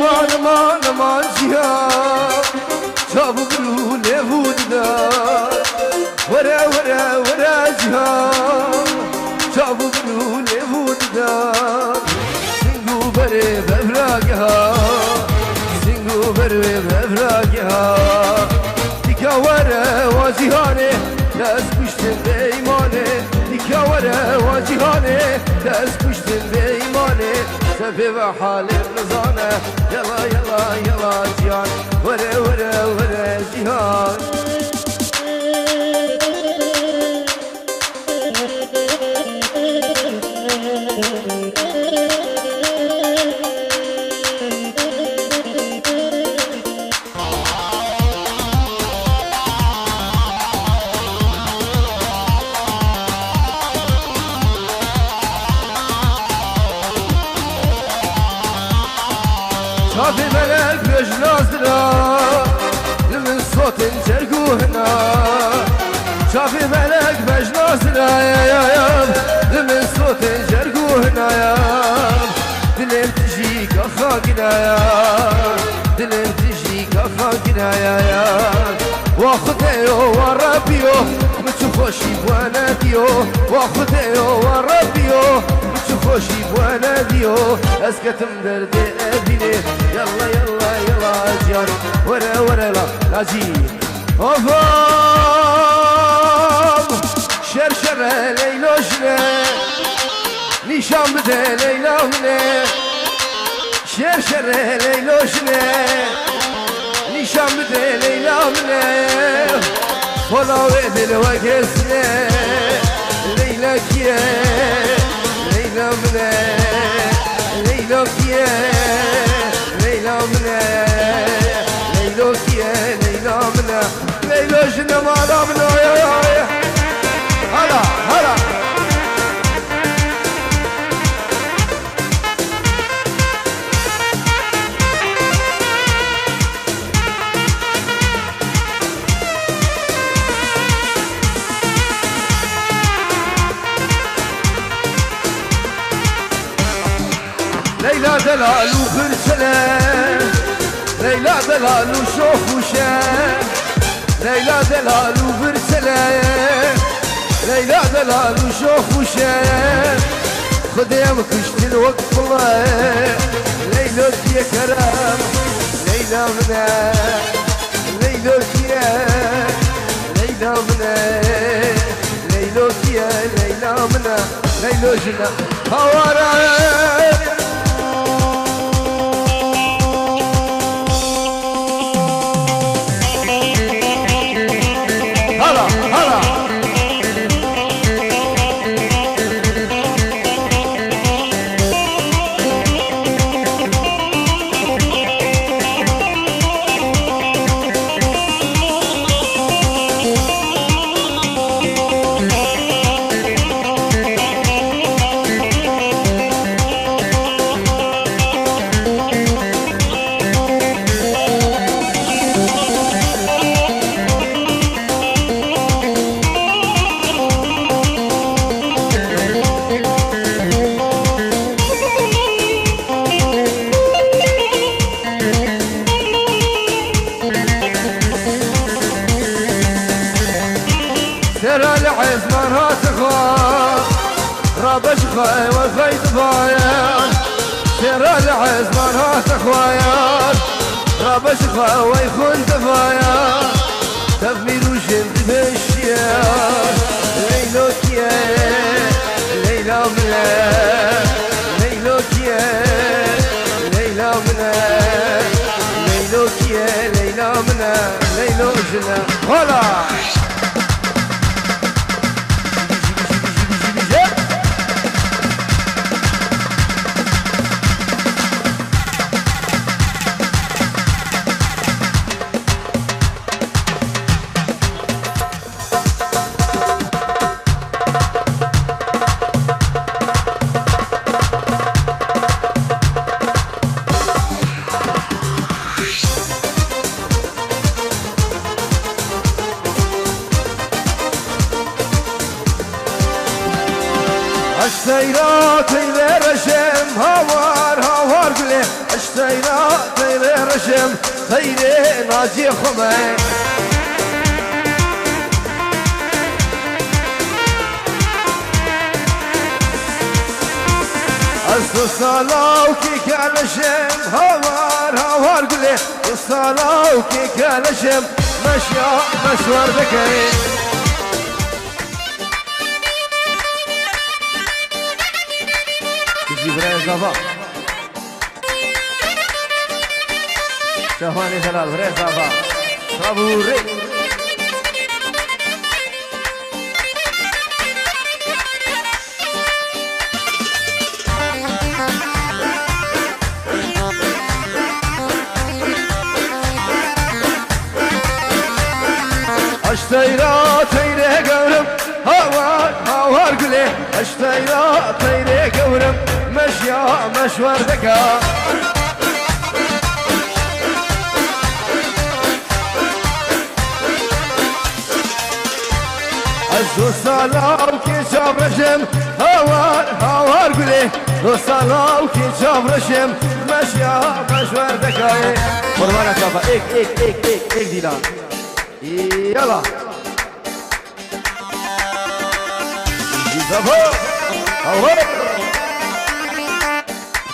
aman cihan çabuk rule vurda vara cihan çabuk rule vurda singu bere bevragha dikavere vazihane dest kuştun beymane dikavere vazihane dest kuştun beymane sebebi ve halim rızane yala cihan vere cihan Şafi melek göç nazra Lümün sotin cerguhna Şafi melek göç nazra Lümün sotin cerguhna Dilim tijik akha ginaya Dilim tijik akha ginaya Wa khudayo wa rabbiyo Mchu khoshi bwana diyo Wa khudayo wa rabbiyo خوشی بوانا دیو از کتم درد ابینه یلا جان ورا لازی آفام شر لیلوشنه نیشان بده لیلامنه شر لیلوشنه نیشان بده لیلامنه خلاوه دل و کسنه لیلکیه Leyla kiye Leyla mne Leyla kiye Leyla mne Leyla jine mala mne Hala Leyla delalu hırsele Leyla delalu şofuşe Leyla delalu hırsele Leyla delalu şofuşe Khudem kıştın vakfıla Leyla diye kerem Leyla mne Leyla diye Leyla mne Leyla diye Leyla mne Leyla jine Havara رابشخاي وخيط بايان ترى العزمان هات اخويان رابشخاي ويخون تفايان تفمير وجند بشيان ليلوك يا ليلى ملا ليلوك يا ليلى ملا ليلوك يا ليلى ملا ليلوجنا هلا اشتيرا تيلي رشم هوار هوار قلي اشتيرا تيلي رشم تيلي ناجي خمي الصلاة وكيك علشم هوار هوار قلي الصلاة وكيك علشم مشيا مشوار ذكري تجي براي زفا شهواني خلال براي زفا صبوري اشتيرا تيري قورم هوار هوار قلي اشتيرا تيري قورم مشيا مشوار ذكا ازو صلاة وكي شاب رشم هوار هوار قلي زو صلاة وكي شاب رشم مشيا مشوار ذكا قربانا شابا ايك ديلان يلا زفو أوه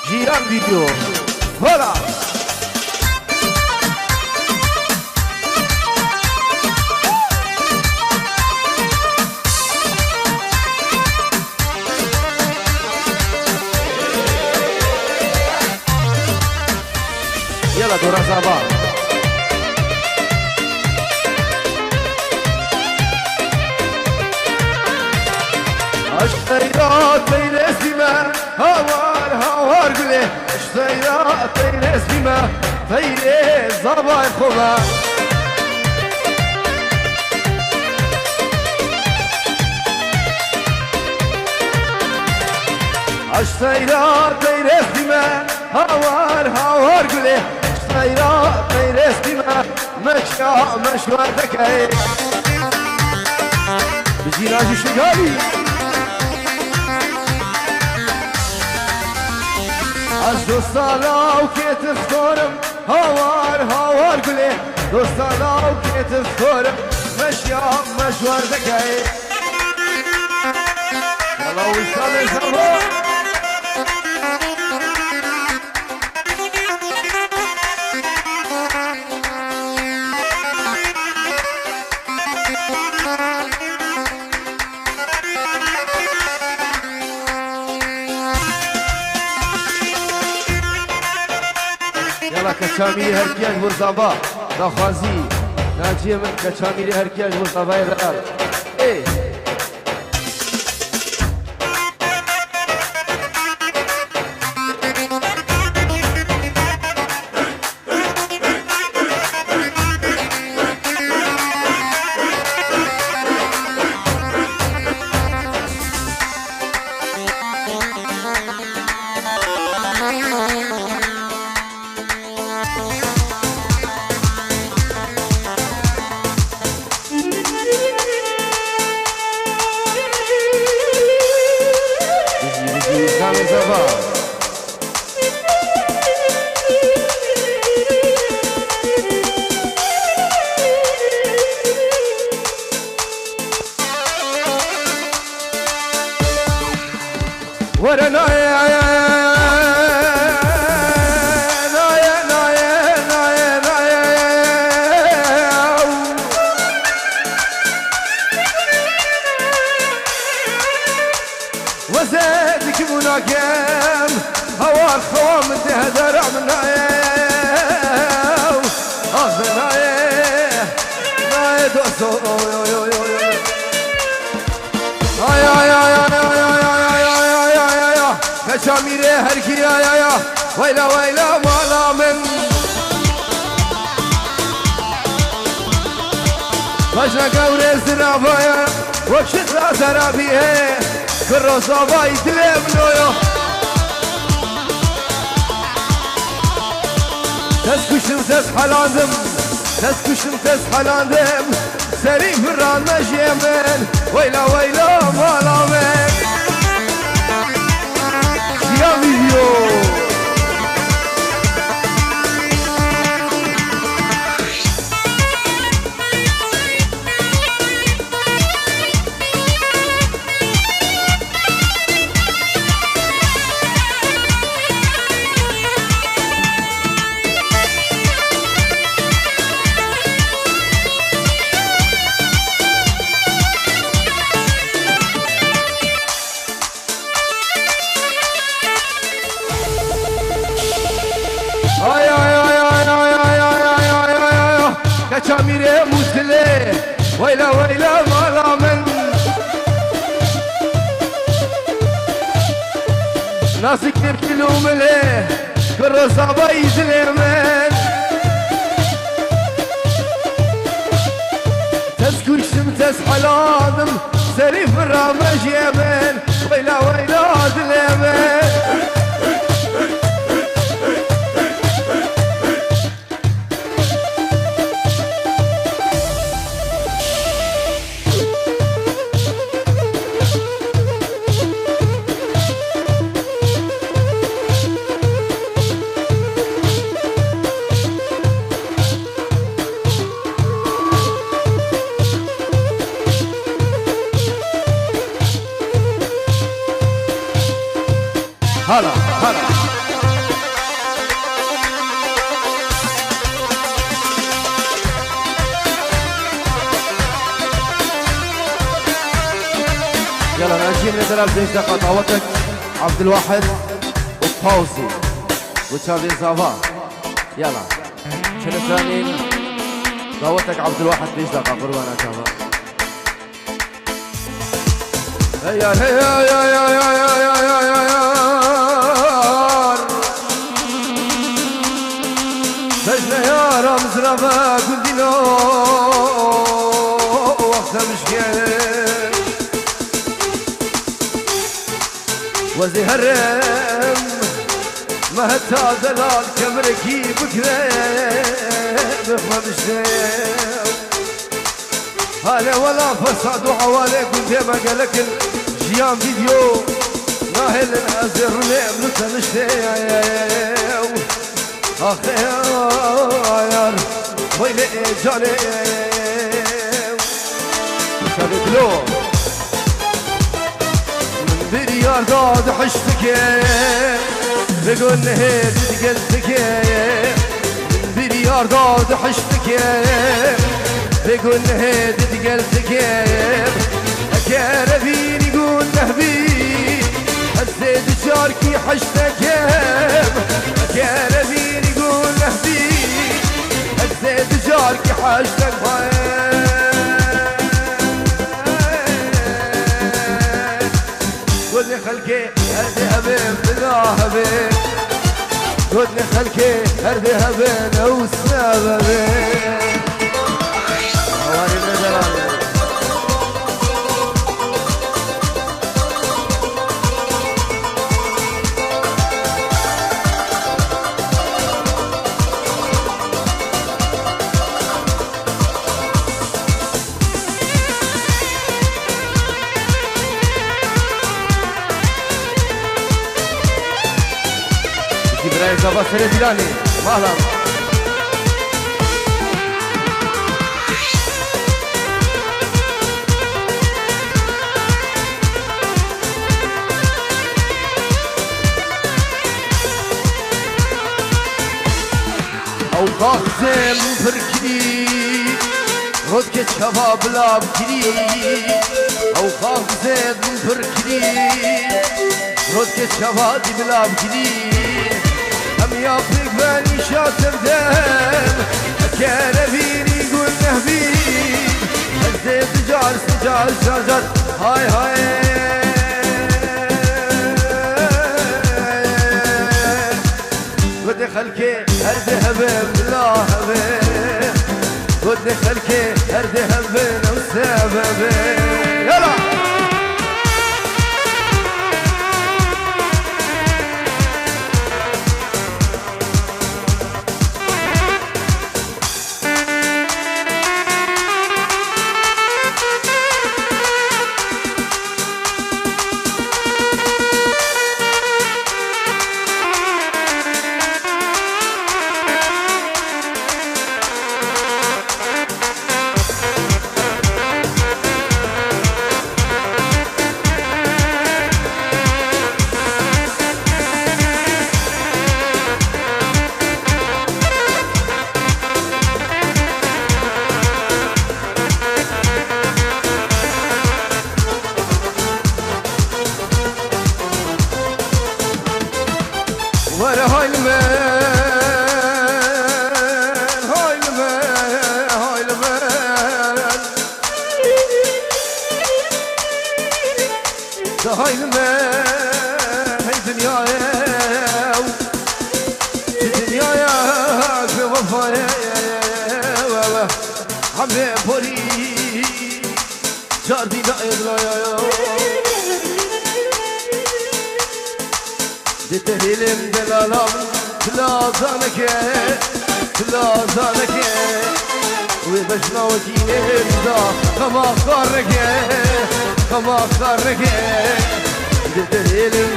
جيران فيديو هلا يلا دورا زابا اشتيرا تيري سيما هوار هوار قلي اشتيرا تيري سيما تيري زباي خوبا اشتيرا تيري سيما هوار هوار قلي اشتيرا تيري سيما مشيا مشوار ذكي بجي راجي شقالي ازو صلاة وكي تذكرم هوار هوار قلي دو صلاة وكي تذكرم مشيا مشوار ذكي يلا وصال زمان يلا كشاميري هركياج برزابا نخوازي ناجي من كشاميري هركياج برزابا يرقال ايه ورنا وزادك مناكم هوار خوام تهدر عمنا أغنى نايد أسو كشاميري هركي يا ويلا ويلا مالا من باشا قوري زرابايا وكشت لا زرابيه كروسا باي تلمنويا تسكشم تسحلاندم تسكشم تسحلاندم سري فران مجيمن ويلا ويلا مالا من كاميري مسلي ويلا ويلا مالا من ناسك نبكلو ملي كل صعبة يزلمن تسكوش شمتس حلادم سريف الرامج يمن ويلا ويلا زلمن هلا هلا يلا نجي من ثلاث دقائق دعوتك عبد الواحد وباوسي وتشارلي زافا يلا شنو ثاني دعوتك عبد الواحد 20 دقيقة قربانا شافا هيا هيا يا يا يا يا يا يا سجل يا رمز رفا كنتينو وقت مشكل وزي هرم ما هتا دلال كمركي بكرة بخما مشكل هلا ولا فساد وحوالي كنت ما قالك الجيام فيديو ناهل الازر نعمل تنشتي اخيار ويلي جاني شابك لو من بريار داد حشتك بقول نهيد قلتك من بريار داد حشتك بقول نهيد قلتك اكاربين يقول نهبي الزيد شاركي حشتك اكاربين يقول نهبي الزيد شاركي حشتك قلني خلكي اذهبين بذاهبين قلني خلكي اذهبين او السببين حوالي النجران إبراهيم زبا سرديلاني مهلا او قاسم فركري رودك شباب لا بكري او قاسم فركري رودك شباب بلا بكري هم يابك بني شاطر دم كان فيني يقول نهبي الزيت جار سجار شجر هاي هاي ودي خلكي هرد هبم لا هبم ودي خلكي هرد هبم وسبب يلا هاي هي دنيايا دنيايا في وفايا عمي بوري جاردي نايا دتهلم دلالام تلازانك وبشنا وكيني دا كما خارك دتهلم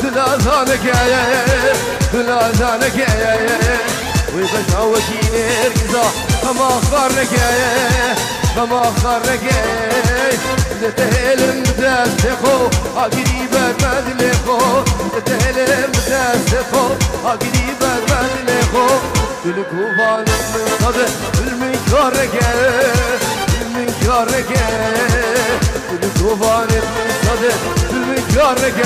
دلالام تلازانك وبشنا وكيني دا كما خارك دتهلم دستخو قريبا مدلخو دتهلم دستخو قريبا مدلخو الكوفان من صدق المنكرك الكوفان من صدق المنكرك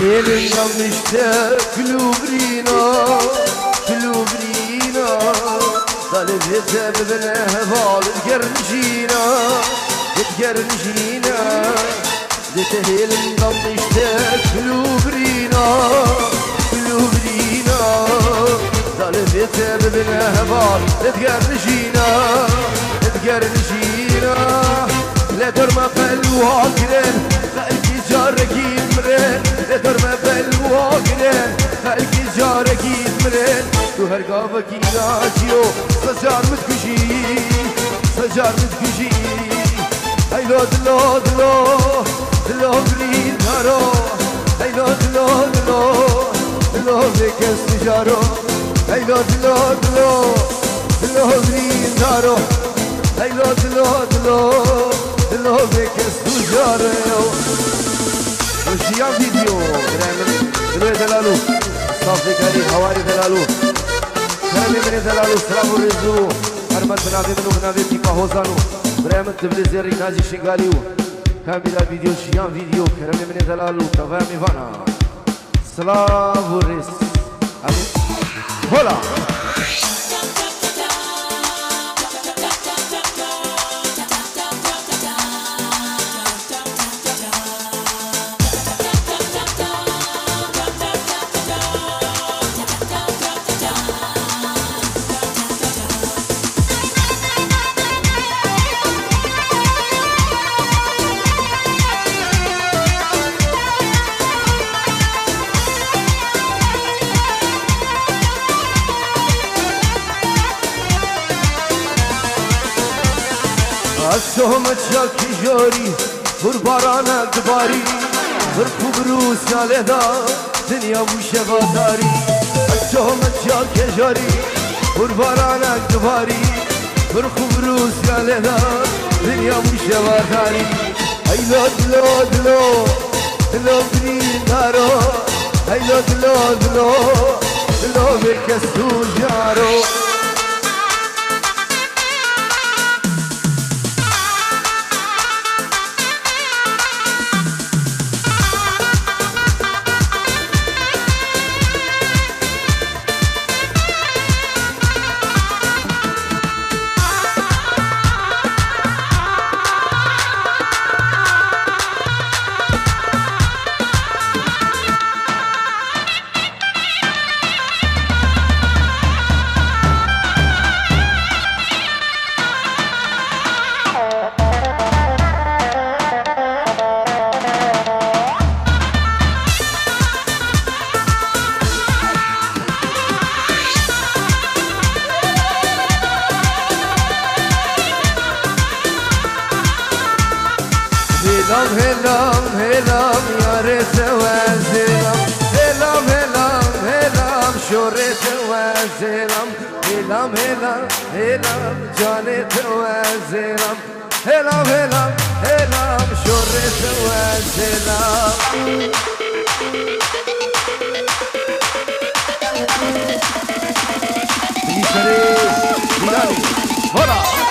Elin yanmıştı Klubrina Dalibete bebene heval Gernişina Dete elin yanmıştı Klubrina Dalibete bebene heval Gernişina لا درما بالواقرين خلك جارك يمرن لا درما بالواقرين خلك جارك يمرن تو هرقافك يناجيو سجار متكشي هيلو دلو برين دارو هيلو دلو بك السجارو هيلو دلو برين دارو هيلو دلو بك السجارو وشيان فيديو دلوه دلالو صافي كاري خواري دلالو كرمي من دلالو سلام ورزو هرمت بنابي منو بنابي تيكا هوزانو برامت تبليزي ريناجي شنغاليو كامل فيديو شيان فيديو كرمي من دلالو تفامي فانا سلام ورز هولا الشهمة شاكي جاري بربارانا دباري بركبروس نالدا دنيا وشباتاري الشهمة شاكي جاري بربارانا دباري بركبروس نالدا دنيا وشباتاري هيلو دلو برين دارو هيلو دلو بكسو جارو هلام يا ريت وازلام هلام شورت وزیرم هلم هلم هلم جانت وزیرم هلم هلم هلم شورت وزیرم بیشتری بیدانی هلا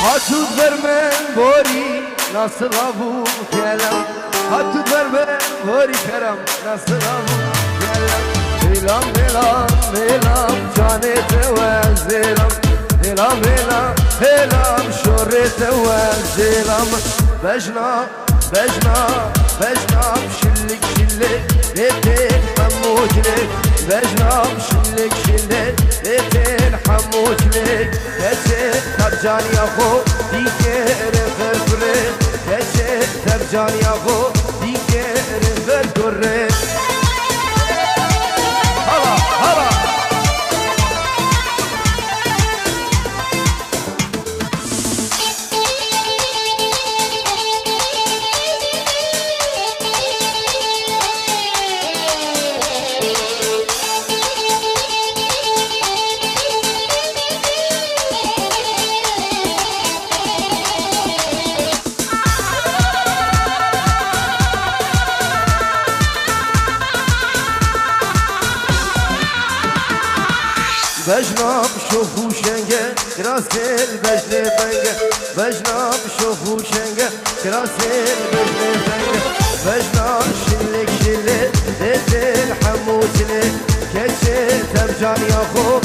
Hatud verme bori nasıl avu kelam Hatud verme bori kerem nasıl avu kelam Helam helam helam canete ve zelam Helam helam helam şorete ve zelam Bejna bejna bejna şillik şillik etin hammutlik Bejna şillik şillik etin hammutlik Etin tercan yahu dikere vergure Etin tercan yahu dikere vergure Hala hala بجناب شوفو شنگه کراسل بجنه بنگه بجناب شوفو شنگه کراسل بجنه بنگه بجناب شلک شلک دل حموتلك كتشي ترجان يا خو